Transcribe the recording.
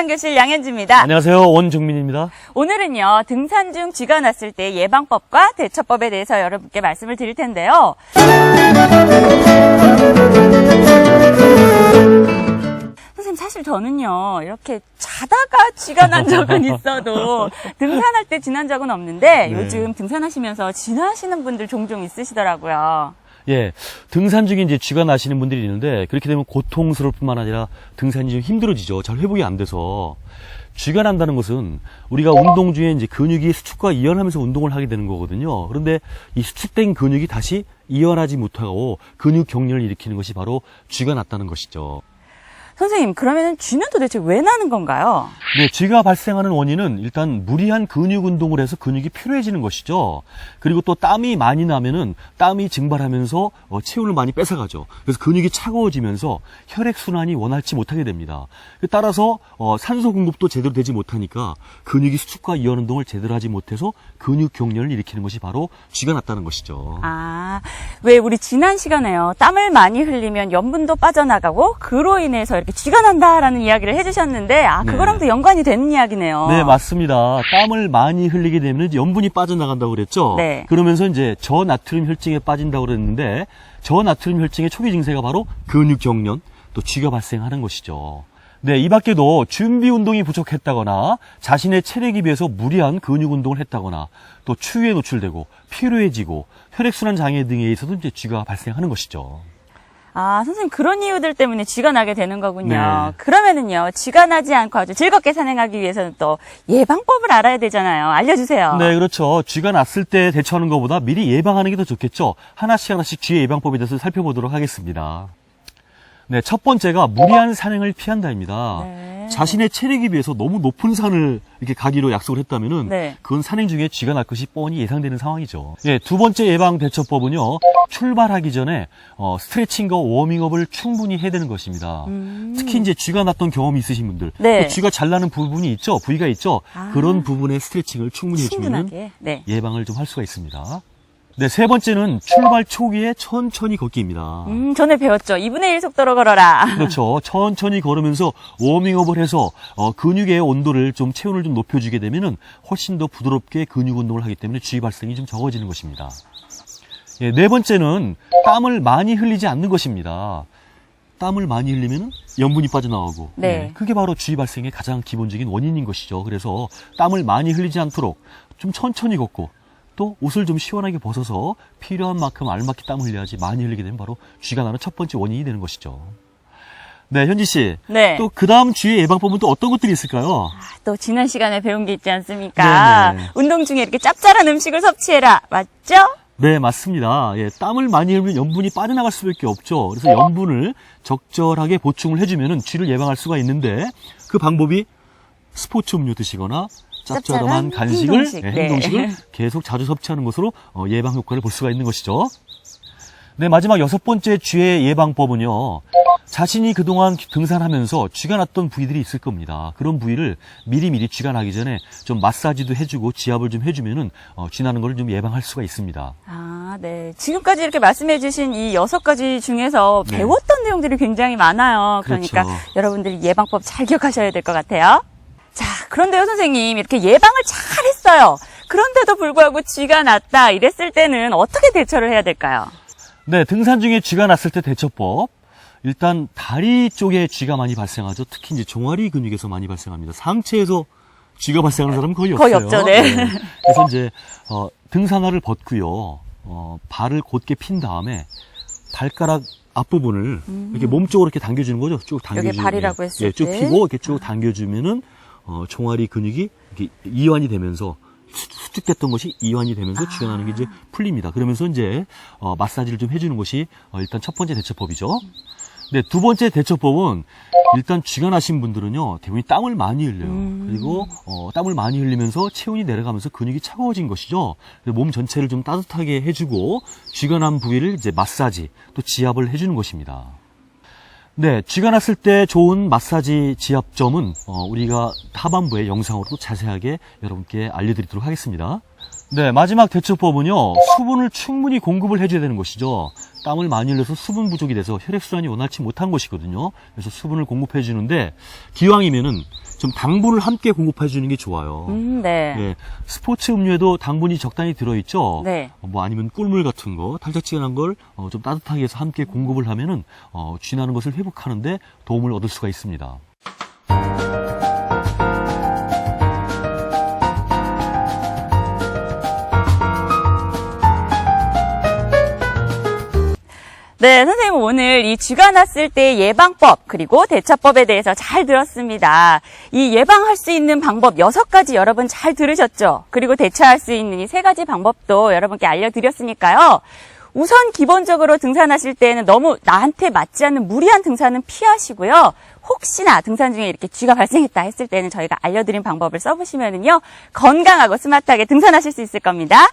등산교실 양현주입니다. 안녕하세요. 원종민입니다. 오늘은요, 등산 중 쥐가 났을 때 예방법과 대처법에 대해서 여러분께 말씀을 드릴 텐데요. 선생님, 사실 저는요, 이렇게 자다가 쥐가 난 적은 있어도 등산할 때 지난 적은 없는데 네. 요즘 등산하시면서 지나시는 분들 종종 있으시더라고요. 예, 등산 중에 이제 쥐가 나시는 분들이 있는데 그렇게 되면 고통스러울 뿐만 아니라 등산이 좀 힘들어지죠. 잘 회복이 안 돼서. 쥐가 난다는 것은 우리가 운동 중에 이제 근육이 수축과 이완하면서 운동을 하게 되는 거거든요. 그런데 이 수축된 근육이 다시 이완하지 못하고 근육 경련을 일으키는 것이 바로 쥐가 났다는 것이죠. 선생님, 그러면 쥐는 도대체 왜 나는 건가요? 네, 쥐가 발생하는 원인은 일단 무리한 근육 운동을 해서 근육이 피로해지는 것이죠. 그리고 또 땀이 많이 나면은 땀이 증발하면서 체온을 많이 뺏어가죠. 그래서 근육이 차가워지면서 혈액순환이 원활치 못하게 됩니다. 따라서 산소 공급도 제대로 되지 못하니까 근육이 수축과 이완 운동을 제대로 하지 못해서 근육 경련을 일으키는 것이 바로 쥐가 났다는 것이죠. 아, 왜 우리 지난 시간에요. 땀을 많이 흘리면 염분도 빠져나가고 그로 인해서 이렇게 쥐가 난다라는 이야기를 해주셨는데 그거랑도 연관이 되는 이야기네요. 네, 맞습니다. 땀을 많이 흘리게 되면 염분이 빠져나간다고 그랬죠? 네. 그러면서 이제 저나트륨 혈증에 빠진다고 그랬는데 저나트륨 혈증의 초기 증세가 바로 근육 경련, 또 쥐가 발생하는 것이죠. 네, 이 밖에도 준비 운동이 부족했다거나 자신의 체력에 비해서 무리한 근육 운동을 했다거나 또 추위에 노출되고 피로해지고 혈액순환 장애 등에 의해서도 이제 쥐가 발생하는 것이죠. 아, 선생님, 그런 이유들 때문에 쥐가 나게 되는 거군요. 네. 그러면은요, 쥐가 나지 않고 아주 즐겁게 산행하기 위해서는 또 예방법을 알아야 되잖아요. 알려주세요. 네, 그렇죠. 쥐가 났을 때 대처하는 것보다 미리 예방하는 게 더 좋겠죠. 하나씩 쥐의 예방법에 대해서 살펴보도록 하겠습니다. 네, 첫 번째가 무리한 산행을 피한다입니다. 네. 자신의 체력에 비해서 너무 높은 산을 이렇게 가기로 약속을 했다면은 네. 그건 산행 중에 쥐가 날 것이 뻔히 예상되는 상황이죠. 예, 두 번째 예방 대처법은요. 출발하기 전에 스트레칭과 워밍업을 충분히 해야 되는 것입니다. 특히 이제 쥐가 났던 경험이 있으신 분들, 네. 쥐가 잘 나는 부분이 있죠, 부위가 있죠. 그런 부분의 스트레칭을 충분히 해주면 충분하게. 네. 예방을 좀 할 수가 있습니다. 네, 세 번째는 출발 초기에 천천히 걷기입니다. 전에 배웠죠. 2분의 1 속도로 걸어라. 그렇죠. 천천히 걸으면서 워밍업을 해서 근육의 온도를 좀 체온을 좀 높여주게 되면은 훨씬 더 부드럽게 근육 운동을 하기 때문에 쥐 발생이 좀 적어지는 것입니다. 예, 네 번째는 땀을 많이 흘리지 않는 것입니다. 땀을 많이 흘리면 염분이 빠져나오고 네. 그게 바로 쥐 발생의 가장 기본적인 원인인 것이죠. 그래서 땀을 많이 흘리지 않도록 좀 천천히 걷고 또 옷을 좀 시원하게 벗어서 필요한 만큼 알맞게 땀을 흘려야지 많이 흘리게 되면 바로 쥐가 나는 첫 번째 원인이 되는 것이죠. 네, 현지 씨. 네. 또 그 다음 쥐의 예방법은 또 어떤 것들이 있을까요? 또 지난 시간에 배운 게 있지 않습니까? 네네. 운동 중에 이렇게 짭짤한 음식을 섭취해라. 맞죠? 네, 맞습니다. 예, 땀을 많이 흘리면 염분이 빠져나갈 수밖에 없죠. 그래서 염분을 적절하게 보충을 해주면 쥐를 예방할 수가 있는데 그 방법이 스포츠 음료 드시거나 짭짤한 간식을, 행동식. 네. 행동식을 계속 자주 섭취하는 것으로 예방 효과를 볼 수가 있는 것이죠. 네, 마지막 여섯 번째 쥐의 예방법은요. 자신이 그동안 등산하면서 쥐가 났던 부위들이 있을 겁니다. 그런 부위를 미리미리 쥐가 나기 전에 좀 마사지도 해주고 지압을 좀 해주면은 쥐 나는 걸 좀 예방할 수가 있습니다. 아, 네. 지금까지 이렇게 말씀해주신 이 6가지 중에서 네. 배웠던 내용들이 굉장히 많아요. 그러니까 그렇죠. 여러분들이 예방법 잘 기억하셔야 될 것 같아요. 자, 그런데요, 선생님. 이렇게 예방을 잘 했어요. 그런데도 불구하고 쥐가 났다. 이랬을 때는 어떻게 대처를 해야 될까요? 네, 등산 중에 쥐가 났을 때 대처법. 일단 다리 쪽에 쥐가 많이 발생하죠. 특히 이제 종아리 근육에서 많이 발생합니다. 상체에서 쥐가 발생하는 사람은 거의 없어요. 거의 없죠, 네. 그래서 이제 등산화를 벗고요. 발을 곧게 핀 다음에 발가락 앞부분을 이렇게 몸쪽으로 이렇게 당겨주는 거죠. 쭉 당겨주면 여기 발이라고 했을 예, 쭉 때. 피고 이렇게 쭉 당겨주면은 종아리 근육이 이렇게 이완이 되면서 수축됐던 것이 이완이 되면서 쥐가 나는 게 이제 풀립니다. 그러면서 이제 마사지를 좀 해주는 것이 일단 첫 번째 대처법이죠. 네, 두 번째 대처법은 일단 쥐가 나신 분들은요 대부분 땀을 많이 흘려요. 그리고 땀을 많이 흘리면서 체온이 내려가면서 근육이 차가워진 것이죠. 몸 전체를 좀 따뜻하게 해주고 쥐가 난 부위를 이제 마사지 또 지압을 해주는 것입니다. 네, 쥐가 났을 때 좋은 마사지 지압점은 우리가 하반부의 영상으로 자세하게 여러분께 알려드리도록 하겠습니다. 네, 마지막 대처법은요, 수분을 충분히 공급을 해줘야 되는 것이죠. 땀을 많이 흘려서 수분 부족이 돼서 혈액순환이 원활치 못한 것이거든요. 그래서 수분을 공급해 주는데, 기왕이면은 좀 당분을 함께 공급해 주는 게 좋아요. 네. 예, 스포츠 음료에도 당분이 적당히 들어있죠. 네. 뭐 아니면 꿀물 같은 거, 달짝지근한 걸 좀 따뜻하게 해서 함께 공급을 하면은 쥐나는 것을 회복하는데 도움을 얻을 수가 있습니다. 네, 선생님 오늘 이 쥐가 났을 때 예방법 그리고 대처법에 대해서 잘 들었습니다. 이 예방할 수 있는 방법 6가지 여러분 잘 들으셨죠? 그리고 대처할 수 있는 이 3가지 방법도 여러분께 알려드렸으니까요. 우선 기본적으로 등산하실 때는 너무 나한테 맞지 않는 무리한 등산은 피하시고요. 혹시나 등산 중에 이렇게 쥐가 발생했다 했을 때는 저희가 알려드린 방법을 써보시면은요, 건강하고 스마트하게 등산하실 수 있을 겁니다.